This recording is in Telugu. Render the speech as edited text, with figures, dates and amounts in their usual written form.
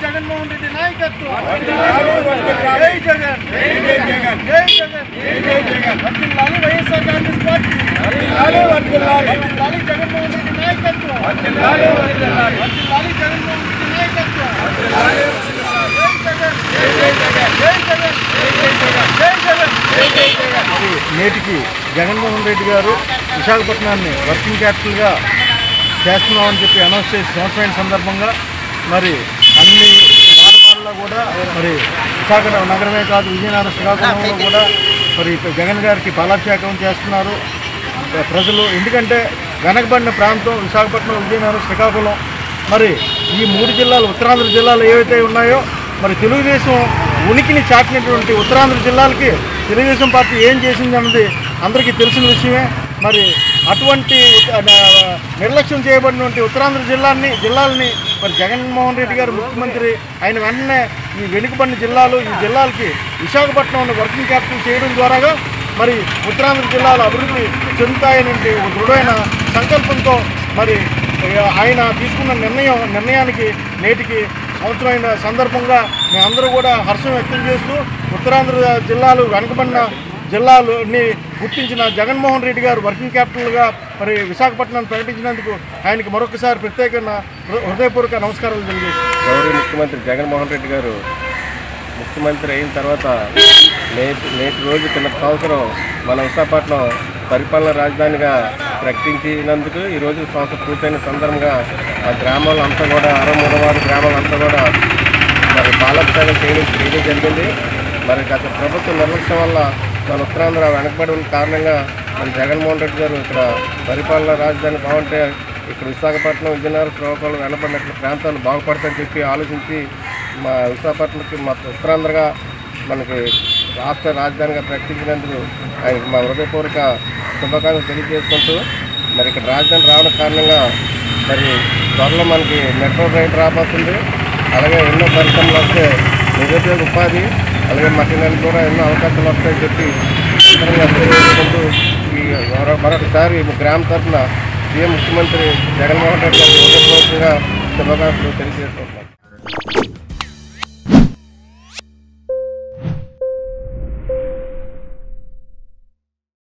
జగన్మోహన్ రెడ్డి నాయకత్వం జై జగన్ జై జగన్ జై జగన్ జై జగన్ వర్ధిల్లాలి వైఎస్ఆర్ కాంగ్రెస్ పార్టీ వర్ధిల్లాలి జగన్మోహన్ రెడ్డి నాయకత్వం వర్ధిల్లాలి జగన్మోహన్ రెడ్డి నాయకత్వం జై జగన్ జై జగన్ జై జగన్ జై జగన్ జై జగన్. నేటికి జగన్మోహన్ రెడ్డి గారు విశాఖపట్నాన్ని వర్కింగ్ క్యాపిటల్గా చేస్తున్నామని చెప్పి అనౌన్స్ చేసి సంవత్సరం సందర్భంగా మరి అన్ని వాడవాళ్ళలో కూడా మరి విశాఖ నగరమే కాదు విజయనగరం శ్రీకాకుళంలో కూడా మరి జగన్ గారికి పాలాభిషేకం చేస్తున్నారు ప్రజలు. ఎందుకంటే వెనకబడిన ప్రాంతం విశాఖపట్నం, విజయనగరం, శ్రీకాకుళం, మరి ఈ 3 జిల్లాలు ఉత్తరాంధ్ర జిల్లాలు ఏవైతే ఉన్నాయో మరి తెలుగుదేశం ఉనికిని చాటినటువంటి ఉత్తరాంధ్ర జిల్లాలకి తెలుగుదేశం పార్టీ ఏం చేసింది అన్నది అందరికీ తెలిసిన విషయమే. మరి అటువంటి నిర్లక్ష్యం చేయబడినటువంటి ఉత్తరాంధ్ర జిల్లాలని మరి జగన్మోహన్ రెడ్డి గారు ముఖ్యమంత్రి అయిన వెంటనే ఈ వెనుకబడిన జిల్లాలు ఈ జిల్లాలకి విశాఖపట్నంలో వర్కింగ్ క్యాపిటల్ చేయడం ద్వారాగా మరి ఉత్తరాంధ్ర జిల్లాలు అభివృద్ధి చెందుతాయనే ఒక దృఢమైన సంకల్పంతో మరి ఆయన తీసుకున్న నిర్ణయానికి నేటికి సంవత్సరమైన సందర్భంగా మేమందరూ కూడా హర్షం వ్యక్తం చేస్తూ ఉత్తరాంధ్ర జిల్లాలు వెనుకబడిన జిల్లాలని గుర్తించిన జగన్మోహన్ రెడ్డి గారు వర్కింగ్ క్యాపిటల్గా మరి విశాఖపట్నాన్ని ప్రకటించినందుకు ఆయనకి మరొకసారి ప్రత్యేకంగా హృదయపూర్వక నమస్కారాలు తెలియజేస్తాను. గౌరవ ముఖ్యమంత్రి జగన్మోహన్ రెడ్డి గారు ముఖ్యమంత్రి అయిన తర్వాత నేటి రోజు కింద సంవత్సరం మన విశాఖపట్నం పరిపాలనా రాజధానిగా ప్రకటించినందుకు ఈరోజు సంవత్సరం పూర్తయిన సందర్భంగా ఆ గ్రామాలంతా కూడా 63 వార్డు గ్రామాలంతా కూడా మరి పాలాభిషేకం చేయడం జరిగింది. మరి గత ప్రభుత్వ నిర్లక్ష్యం వల్ల మన ఉత్తరాంధ్ర వెనకబడి ఉన్న కారణంగా మన జగన్మోహన్ రెడ్డి గారు ఇక్కడ పరిపాలనా రాజధాని బాగుంటే ఇక్కడ విశాఖపట్నం, విజయనగరం, శ్రీకాకుళం వెనకబడినట్లు ప్రాంతాలు బాగుపడతాయని చెప్పి ఆలోచించి మా విశాఖపట్నంకి మా ఉత్తరాంధ్రగా మనకి రాష్ట్ర రాజధానిగా ప్రకటించినందుకు ఆయనకి మా హృదయపూర్వక శుభాకాంక్షలు తెలియజేసుకుంటూ మరి ఇక్కడ రాజధాని రావడం కారణంగా మరి త్వరలో మనకి మెట్రో రైలు రాబోతుంది. అలాగే ఎన్నో పరిశ్రమలు వస్తే నిరుద్యోగ ఉపాధి అలాగే మహిళలకు కూడా ఎన్నో అవకాశాలు వస్తాయని చెప్పి తెలియజేసుకుంటూ మరొకసారి గ్రామ తరఫున సీఎం ముఖ్యమంత్రి జగన్మోహన్ రెడ్డి గారికి హృదయపూర్వకంగా శుభాకాంక్షలు తెలియజేసుకుంటున్నాను.